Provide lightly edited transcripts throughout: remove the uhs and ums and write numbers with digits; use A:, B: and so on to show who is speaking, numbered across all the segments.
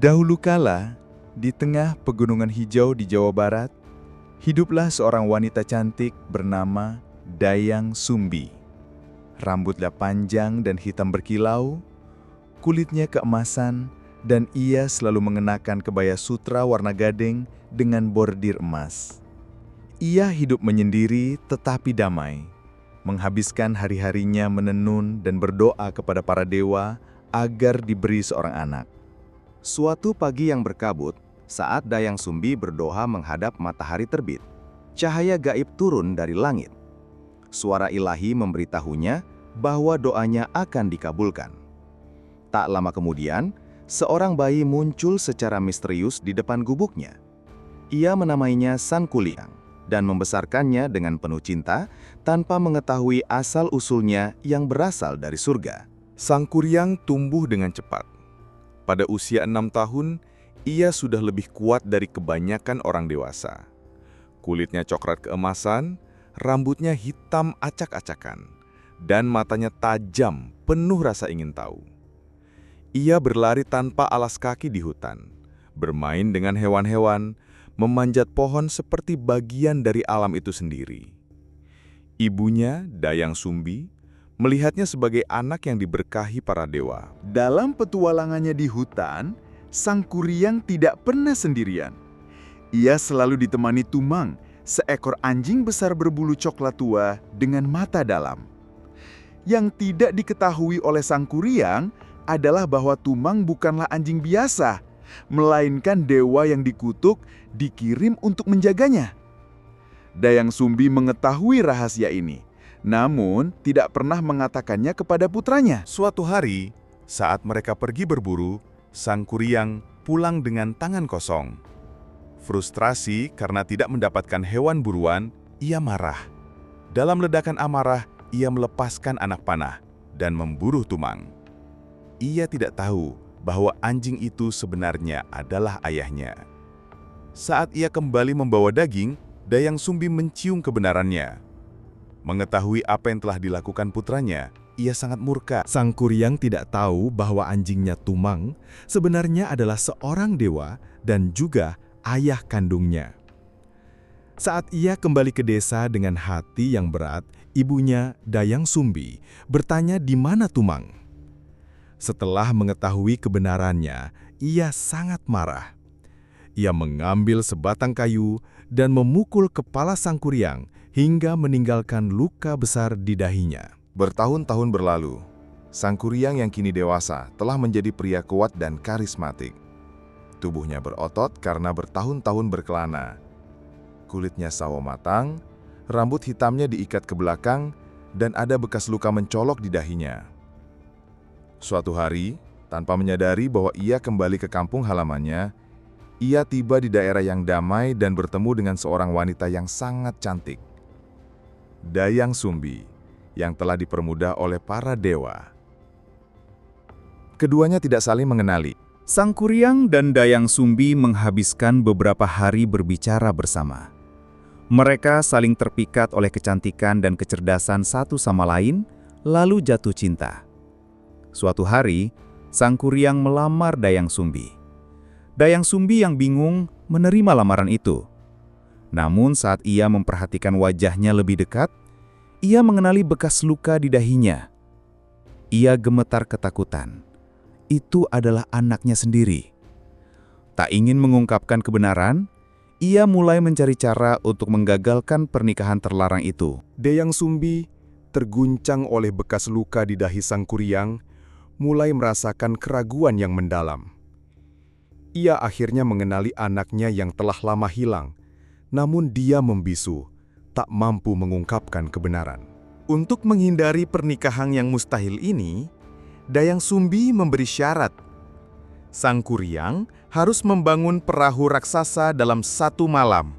A: Dahulu kala, di tengah pegunungan hijau di Jawa Barat, hiduplah seorang wanita cantik bernama Dayang Sumbi. Rambutnya panjang dan hitam berkilau, kulitnya keemasan, dan ia selalu mengenakan kebaya sutra warna gading dengan bordir emas. Ia hidup menyendiri tetapi damai, menghabiskan hari-harinya menenun dan berdoa kepada para dewa agar diberi seorang anak.
B: Suatu pagi yang berkabut, saat Dayang Sumbi berdoa menghadap matahari terbit, cahaya gaib turun dari langit. Suara ilahi memberitahunya bahwa doanya akan dikabulkan. Tak lama kemudian, seorang bayi muncul secara misterius di depan gubuknya. Ia menamainya Sangkuriang dan membesarkannya dengan penuh cinta tanpa mengetahui asal-usulnya yang berasal dari surga.
C: Sangkuriang tumbuh dengan cepat. Pada usia 6 tahun, ia sudah lebih kuat dari kebanyakan orang dewasa. Kulitnya coklat keemasan, rambutnya hitam acak-acakan, dan matanya tajam, penuh rasa ingin tahu. Ia berlari tanpa alas kaki di hutan, bermain dengan hewan-hewan, memanjat pohon seperti bagian dari alam itu sendiri. Ibunya, Dayang Sumbi, melihatnya sebagai anak yang diberkahi para dewa.
A: Dalam petualangannya di hutan, Sangkuriang tidak pernah sendirian. Ia selalu ditemani Tumang, seekor anjing besar berbulu coklat tua dengan mata dalam. Yang tidak diketahui oleh Sangkuriang adalah bahwa Tumang bukanlah anjing biasa, melainkan dewa yang dikutuk dikirim untuk menjaganya. Dayang Sumbi mengetahui rahasia ini, namun tidak pernah mengatakannya kepada putranya.
C: Suatu hari, saat mereka pergi berburu, Sangkuriang pulang dengan tangan kosong. Frustrasi karena tidak mendapatkan hewan buruan, ia marah. Dalam ledakan amarah, ia melepaskan anak panah dan memburu Tumang. Ia tidak tahu bahwa anjing itu sebenarnya adalah ayahnya. Saat ia kembali membawa daging, Dayang Sumbi mencium kebenarannya. Mengetahui apa yang telah dilakukan putranya, ia sangat murka.
D: Sangkuriang tidak tahu bahwa anjingnya Tumang sebenarnya adalah seorang dewa dan juga ayah kandungnya. Saat ia kembali ke desa dengan hati yang berat, ibunya, Dayang Sumbi, bertanya di mana Tumang. Setelah mengetahui kebenarannya, ia sangat marah. Ia mengambil sebatang kayu dan memukul kepala Sangkuriang hingga meninggalkan luka besar di dahinya.
C: Bertahun-tahun berlalu, Sangkuriang yang kini dewasa telah menjadi pria kuat dan karismatik. Tubuhnya berotot karena bertahun-tahun berkelana. Kulitnya sawo matang, rambut hitamnya diikat ke belakang, dan ada bekas luka mencolok di dahinya. Suatu hari, tanpa menyadari bahwa ia kembali ke kampung halamannya, ia tiba di daerah yang damai dan bertemu dengan seorang wanita yang sangat cantik. Dayang Sumbi, yang telah dipermudah oleh para dewa. Keduanya tidak saling mengenali.
E: Sangkuriang dan Dayang Sumbi menghabiskan beberapa hari berbicara bersama. Mereka saling terpikat oleh kecantikan dan kecerdasan satu sama lain, lalu jatuh cinta. Suatu hari, Sangkuriang melamar Dayang Sumbi. Dayang Sumbi yang bingung menerima lamaran itu. Namun saat ia memperhatikan wajahnya lebih dekat, ia mengenali bekas luka di dahinya. Ia gemetar ketakutan. Itu adalah anaknya sendiri. Tak ingin mengungkapkan kebenaran, ia mulai mencari cara untuk menggagalkan pernikahan terlarang itu.
D: Dayang Sumbi, terguncang oleh bekas luka di dahi Sangkuriang, mulai merasakan keraguan yang mendalam. Ia akhirnya mengenali anaknya yang telah lama hilang, namun dia membisu, tak mampu mengungkapkan kebenaran.
A: Untuk menghindari pernikahan yang mustahil ini, Dayang Sumbi memberi syarat. Sangkuriang harus membangun perahu raksasa dalam 1 malam.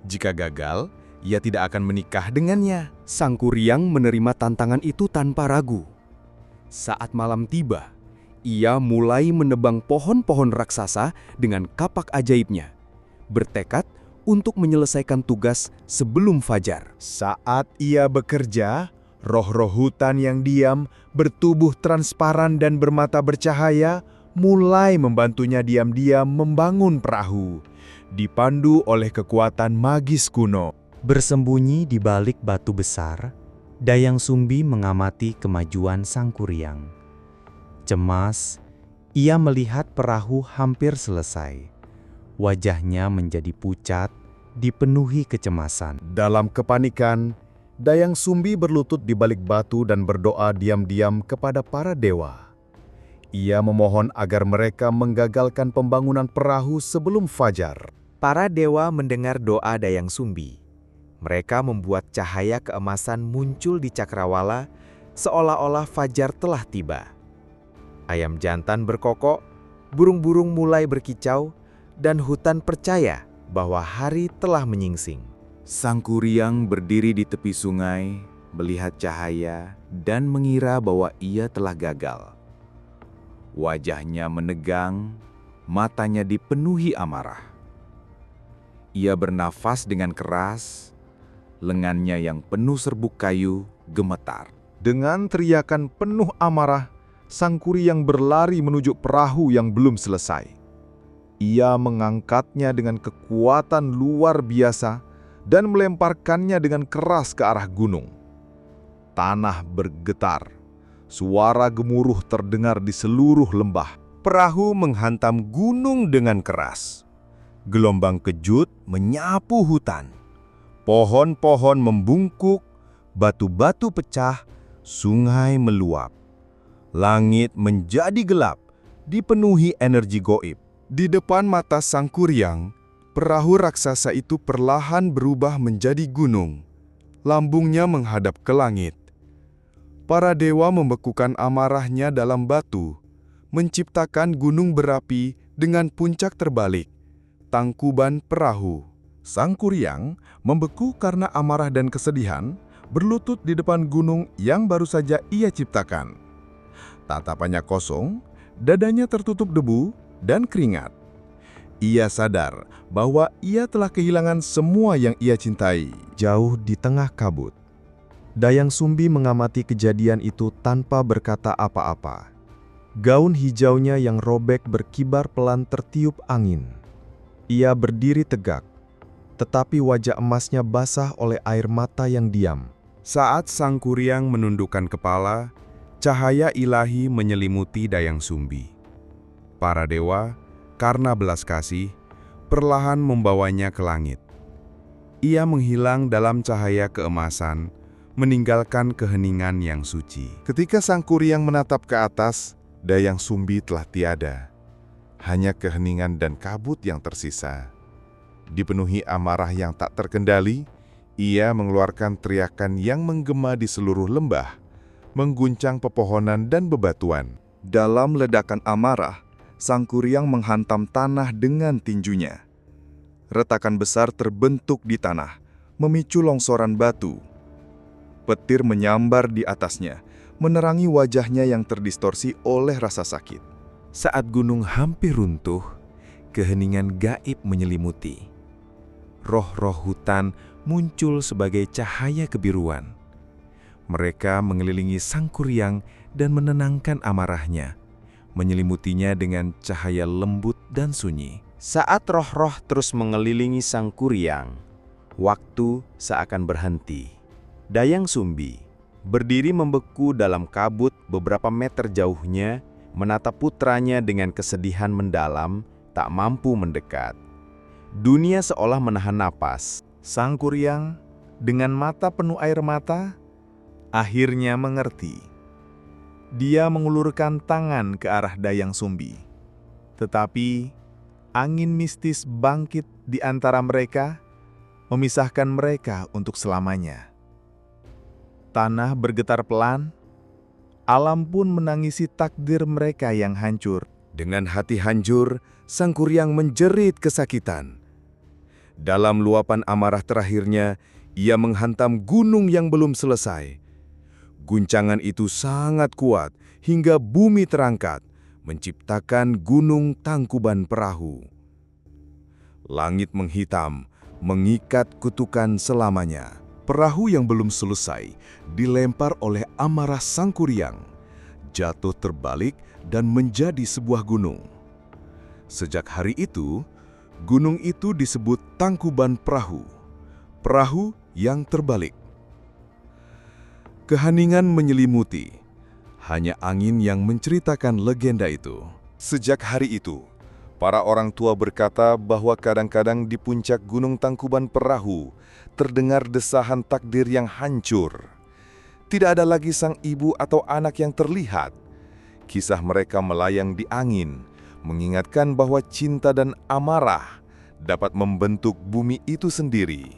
A: Jika gagal, ia tidak akan menikah dengannya.
D: Sangkuriang menerima tantangan itu tanpa ragu. Saat malam tiba, ia mulai menebang pohon-pohon raksasa dengan kapak ajaibnya, bertekad untuk menyelesaikan tugas sebelum fajar.
A: Saat ia bekerja, roh-roh hutan yang diam, bertubuh transparan dan bermata bercahaya,
D: mulai membantunya diam-diam membangun perahu, dipandu oleh kekuatan magis kuno.
F: Bersembunyi di balik batu besar, Dayang Sumbi mengamati kemajuan Sang Kuryang. Cemas, ia melihat perahu hampir selesai. Wajahnya menjadi pucat, dipenuhi kecemasan.
D: Dalam kepanikan, Dayang Sumbi berlutut di balik batu dan berdoa diam-diam kepada para dewa. Ia memohon agar mereka menggagalkan pembangunan perahu sebelum fajar.
B: Para dewa mendengar doa Dayang Sumbi. Mereka membuat cahaya keemasan muncul di cakrawala, seolah-olah fajar telah tiba. Ayam jantan berkokok, burung-burung mulai berkicau, dan hutan percaya bahwa hari telah menyingsing.
E: Sang Kuryang berdiri di tepi sungai, melihat cahaya dan mengira bahwa ia telah gagal. Wajahnya menegang, matanya dipenuhi amarah. Ia bernafas dengan keras, lengannya yang penuh serbuk kayu gemetar.
A: Dengan teriakan penuh amarah, Sang Kuryang berlari menuju perahu yang belum selesai. Ia mengangkatnya dengan kekuatan luar biasa dan melemparkannya dengan keras ke arah gunung. Tanah bergetar, suara gemuruh terdengar di seluruh lembah.
D: Perahu menghantam gunung dengan keras. Gelombang kejut menyapu hutan. Pohon-pohon membungkuk, batu-batu pecah, sungai meluap. Langit menjadi gelap, dipenuhi energi goib. Di depan mata Sang Kuryang, perahu raksasa itu perlahan berubah menjadi gunung. Lambungnya menghadap ke langit. Para dewa membekukan amarahnya dalam batu, menciptakan gunung berapi dengan puncak terbalik, tangkuban perahu.
A: Sang Kuryang membeku karena amarah dan kesedihan, berlutut di depan gunung yang baru saja ia ciptakan. Tatapannya kosong, dadanya tertutup debu dan keringat. Ia sadar bahwa ia telah kehilangan semua yang ia cintai.
D: Jauh di tengah kabut, Dayang Sumbi mengamati kejadian itu tanpa berkata apa-apa. Gaun hijaunya yang robek berkibar pelan tertiup angin. Ia berdiri tegak, tetapi wajah emasnya basah oleh air mata yang diam. Saat Sang Kuryang menundukkan kepala, cahaya ilahi menyelimuti Dayang Sumbi. Para dewa, karena belas kasih, perlahan membawanya ke langit. Ia menghilang dalam cahaya keemasan, meninggalkan keheningan yang suci.
C: Ketika Sang Kuryang menatap ke atas, Dayang Sumbi telah tiada. Hanya keheningan dan kabut yang tersisa. Dipenuhi amarah yang tak terkendali, ia mengeluarkan teriakan yang menggema di seluruh lembah, mengguncang pepohonan dan bebatuan.
A: Dalam ledakan amarah, Sang Kuryang menghantam tanah dengan tinjunya. Retakan besar terbentuk di tanah, memicu longsoran batu. Petir menyambar di atasnya, menerangi wajahnya yang terdistorsi oleh rasa sakit.
B: Saat gunung hampir runtuh, keheningan gaib menyelimuti. Roh-roh hutan muncul sebagai cahaya kebiruan. Mereka mengelilingi Sang Kuryang dan menenangkan amarahnya, menyelimutinya dengan cahaya lembut dan sunyi. Saat roh-roh terus mengelilingi Sang Kuryang, waktu seakan berhenti. Dayang Sumbi berdiri membeku dalam kabut beberapa meter jauhnya, menatap putranya dengan kesedihan mendalam, tak mampu mendekat. Dunia seolah menahan napas.
A: Sang Kuryang, dengan mata penuh air mata, akhirnya mengerti. Dia mengulurkan tangan ke arah Dayang Sumbi. Tetapi, angin mistis bangkit di antara mereka, memisahkan mereka untuk selamanya. Tanah bergetar pelan, alam pun menangisi takdir mereka yang hancur.
D: Dengan hati hancur, Sang Kuryang menjerit kesakitan. Dalam luapan amarah terakhirnya, ia menghantam gunung yang belum selesai. Guncangan itu sangat kuat hingga bumi terangkat, menciptakan gunung tangkuban perahu. Langit menghitam, mengikat kutukan selamanya. Perahu yang belum selesai dilempar oleh amarah Sang Kuryang.
C: jatuh terbalik dan menjadi sebuah gunung. Sejak hari itu, gunung itu disebut Tangkuban Perahu, perahu yang terbalik. Keheningan menyelimuti, hanya angin yang menceritakan legenda itu. Sejak hari itu, para orang tua berkata bahwa kadang-kadang di puncak Gunung Tangkuban Perahu terdengar desahan takdir yang hancur. Tidak ada lagi sang ibu atau anak yang terlihat. Kisah mereka melayang di angin, mengingatkan bahwa cinta dan amarah dapat membentuk bumi itu sendiri.